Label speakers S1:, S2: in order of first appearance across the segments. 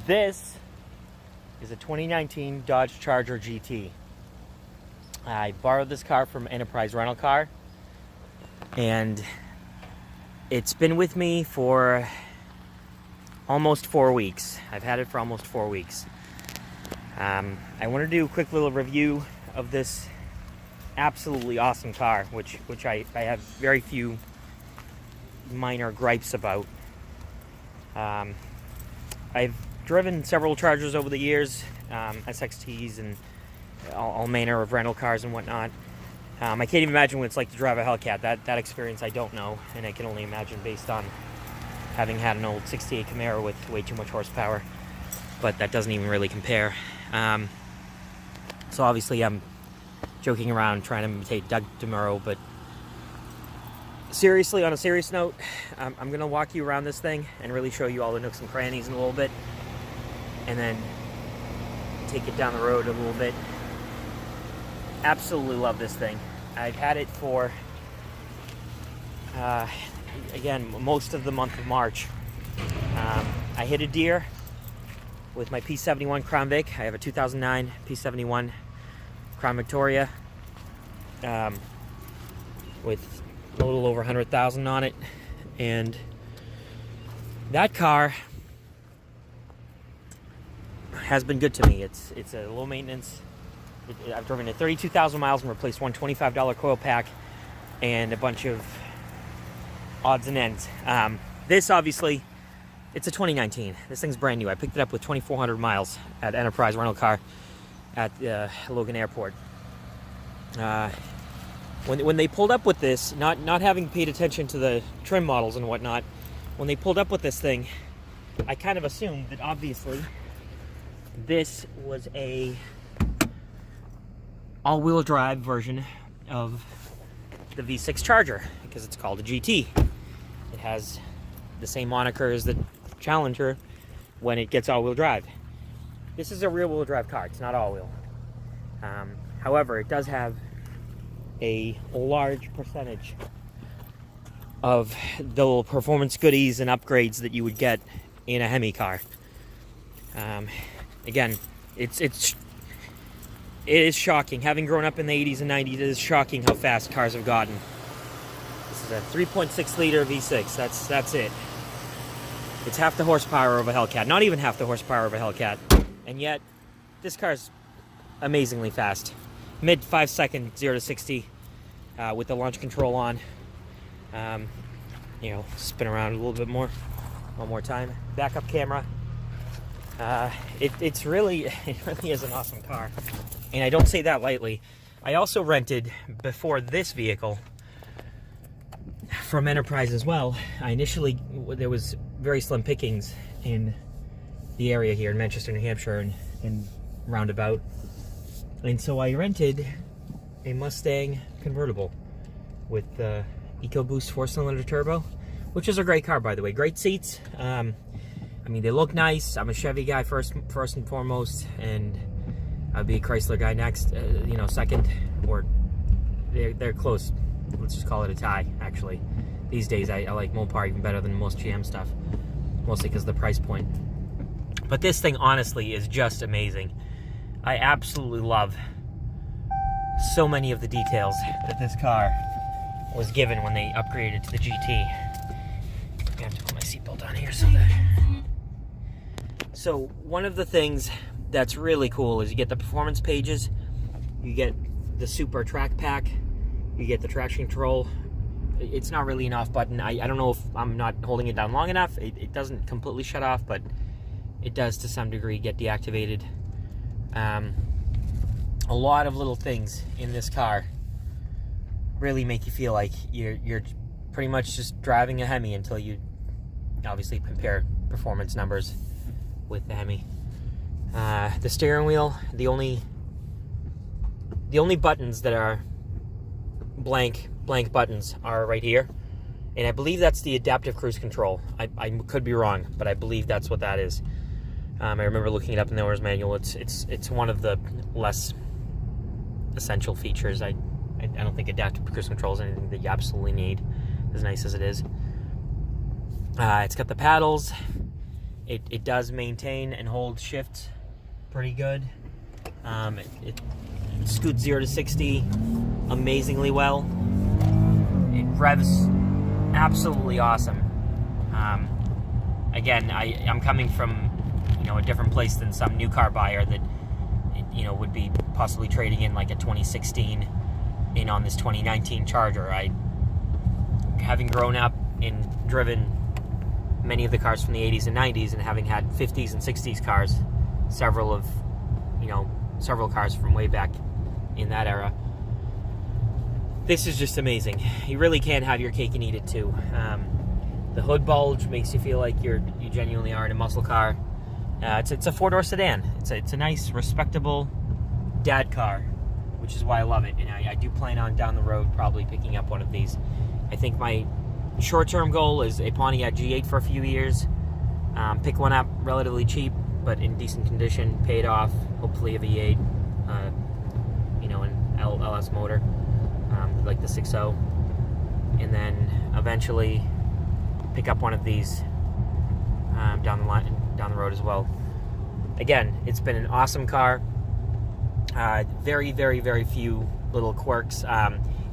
S1: This is a 2019 Dodge Charger GT. I borrowed this car from Enterprise Rental Car, and it's been with me for almost 4 weeks. I've had it for almost 4 weeks. I want to do a quick little review of this absolutely awesome car, which I have very few minor gripes about. I've driven several Chargers over the years, SXTs and all manner of rental cars and whatnot. I can't even imagine what it's like to drive a Hellcat. That experience I don't know, and I can only imagine based on having had an old 68 Camaro with way too much horsepower, but that doesn't even really compare. So obviously I'm joking around trying to imitate Doug Demuro, but seriously, on a serious note, I'm going to walk you around this thing and really show you all the nooks and crannies in a little bit, and then take it down the road a little bit. Absolutely love this thing. I've had it for, again, most of the month of March. I hit a deer with my P71 Crown Vic. I have a 2009 P71 Crown Victoria with a little over 100,000 on it, and that car has been good to me. It's a low maintenance. I've driven it 32,000 miles and replaced one $25 coil pack and a bunch of odds and ends. This obviously, it's a 2019. This thing's brand new. I picked it up with 2,400 miles at Enterprise Rental Car at Logan Airport. When they pulled up with this, not having paid attention to the trim models and whatnot, when they pulled up with this thing, I kind of assumed that obviously this was a all-wheel drive version of the V6 Charger, because it's called a GT. It has the same moniker as the Challenger when it gets all-wheel drive. This is a rear-wheel drive car. It's not all-wheel. However, it does have a large percentage of the little performance goodies and upgrades that you would get in a Hemi car. Again, it is shocking. Having grown up in the 80s and 90s, it is shocking how fast cars have gotten. This is a 3.6 liter V6. That's it. It's half the horsepower of a Hellcat. Not even half the horsepower of a Hellcat. And yet, this car's amazingly fast. Mid 5 second 0 to 60 with the launch control on. Spin around a little bit more. One more time. Backup camera. It really is an awesome car. And I don't say that lightly. I also rented, before this vehicle, from Enterprise as well. There was very slim pickings in the area here in Manchester, New Hampshire, and roundabout. And so I rented a Mustang convertible with the EcoBoost 4-cylinder turbo, which is a great car, by the way. Great seats. They look nice. I'm a Chevy guy first and foremost, and I'd be a Chrysler guy next, second, or they're close. Let's just call it a tie, actually. These days, I like Mopar even better than most GM stuff, mostly because of the price point. But this thing, honestly, is just amazing. I absolutely love so many of the details that this car was given when they upgraded to the GT. I have to put my seatbelt on here So one of the things that's really cool is you get the performance pages, you get the Super Track Pack, you get the traction control. It's not really an off button. I don't know if I'm not holding it down long enough. It doesn't completely shut off, but it does to some degree get deactivated. A lot of little things in this car really make you feel like you're pretty much just driving a Hemi until you obviously compare performance numbers with the Hemi. The steering wheel, the only buttons that are blank buttons are right here, and I believe that's the adaptive cruise control. I could be wrong, but I believe that's what that is. I remember looking it up in the owner's manual. It's one of the less essential features. I don't think adaptive cruise control is anything that you absolutely need, as nice as it is. It's got the paddles. It does maintain and hold shift pretty good. It scoots 0 to 60 amazingly well. It revs absolutely awesome. Again, I'm coming from, a different place than some new car buyer that, would be possibly trading in like a 2016 in on this 2019 Charger. Having grown up and driven many of the cars from the 80s and 90s, and having had 50s and 60s cars, several cars from way back in that era, this is just amazing. You really can have your cake and eat it too. The hood bulge makes you feel like you genuinely are in a muscle car. It's a 4-door sedan. It's a nice, respectable dad car, which is why I love it. And I do plan on down the road probably picking up one of these. I think my short-term goal is a Pontiac G8 for a few years. Pick one up relatively cheap, but in decent condition, pay it off. Hopefully a V8, an LS motor, like the 6.0, and then eventually pick up one of these down the road as well. Again, it's been an awesome car. Very, very, very few little quirks.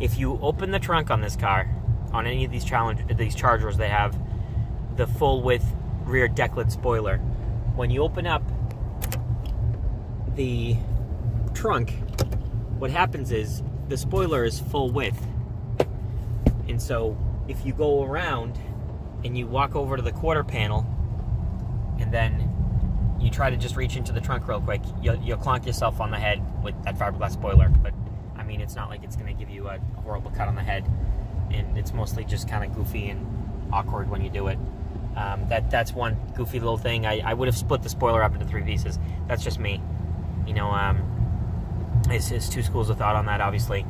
S1: If you open the trunk on this car, on any of these Chargers, they have the full width rear decklet spoiler. When you open up the trunk, what happens is the spoiler is full width, and so if you go around and you walk over to the quarter panel and then you try to just reach into the trunk real quick, you'll clonk yourself on the head with that fiberglass spoiler. But I mean, it's not like it's going to give you a horrible cut on the head, and it's mostly just kind of goofy and awkward when you do it. That's one goofy little thing. I would have split the spoiler up into 3 pieces. That's just me. It's 2 schools of thought on that, obviously.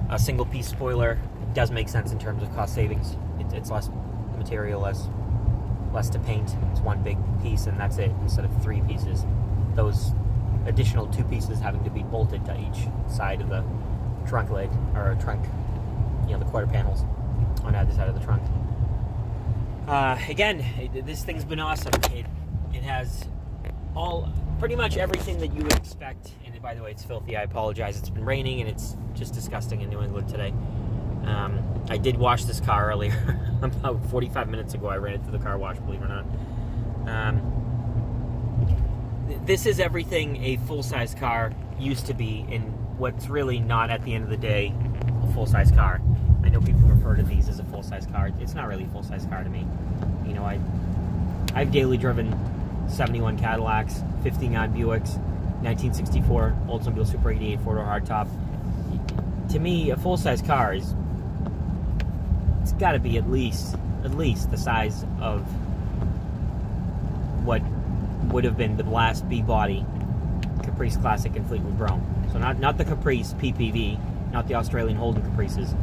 S1: A single piece spoiler does make sense in terms of cost savings. It's less material, less to paint. It's 1 big piece and that's it, instead of 3 pieces. Those additional 2 pieces having to be bolted to each side of the trunk lid, or trunk, the quarter panels on either side of the trunk. Again, this thing's been awesome. It has pretty much everything that you would expect. And by the way, it's filthy. I apologize. It's been raining and it's just disgusting in New England today. I did wash this car earlier. About 45 minutes ago, I ran it through the car wash, believe it or not. This is everything a full-size car used to be, in what's really not, at the end of the day, a full-size car. I know people refer to these as a full-size car. It's not really a full-size car to me. I've daily driven 71 Cadillacs, 59 Buicks, 1964 Oldsmobile Super 88 4-door hardtop. To me, a full-size car it's got to be at least the size of what would have been the last B-body Caprice Classic and Fleetwood Brougham. So not the Caprice PPV, not the Australian Holden Caprices,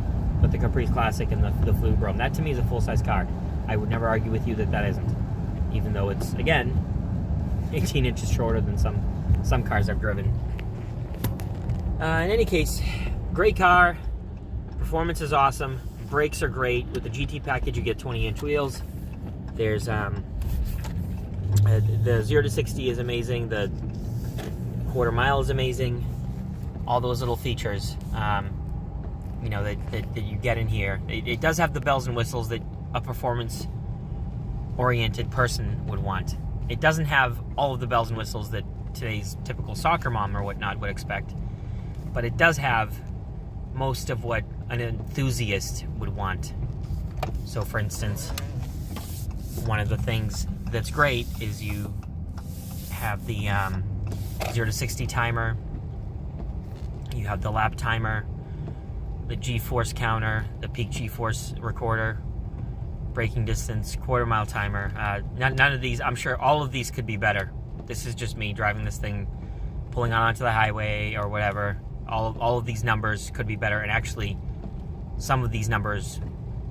S1: but the Caprice Classic and the Fleetwood Brougham. That to me is a full-size car. I would never argue with you that isn't, even though it's, again, 18 inches shorter than some cars I've driven. In any case, great car. Performance is awesome. Brakes are great. With the GT package, you get 20-inch wheels. There's the 0 to 60 is amazing. The quarter mile is amazing. All those little features, that you get in here. It does have the bells and whistles that a performance-oriented person would want. It doesn't have all of the bells and whistles that today's typical soccer mom or whatnot would expect, but it does have most of what an enthusiast would want. So, for instance, one of the things that's great is you have the 0 to 60 timer, you have the lap timer, the G-force counter, the peak G-force recorder, braking distance, quarter mile timer. None of these, I'm sure all of these could be better. This is just me driving this thing, pulling on onto the highway or whatever. All of these numbers could be better, and actually some of these numbers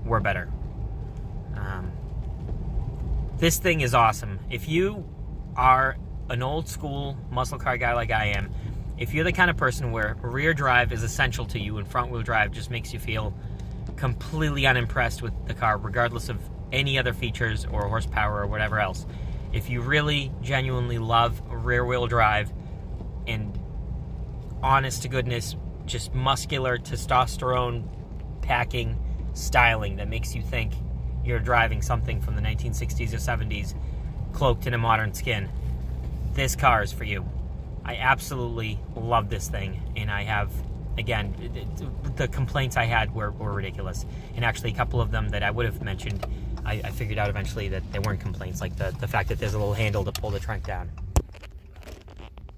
S1: were better. This thing is awesome. If you are an old school muscle car guy like I am, if you're the kind of person where rear drive is essential to you and front wheel drive just makes you feel completely unimpressed with the car, regardless of any other features or horsepower or whatever else, If you really genuinely love rear-wheel drive and honest to goodness, just muscular testosterone packing styling that makes you think you're driving something from the 1960s or 70s cloaked in a modern skin, this car is for you. I absolutely love this thing, and I have, again, the complaints I had were ridiculous, and actually a couple of them that I would have mentioned, I figured out eventually that they weren't complaints, like the fact that there's a little handle to pull the trunk down.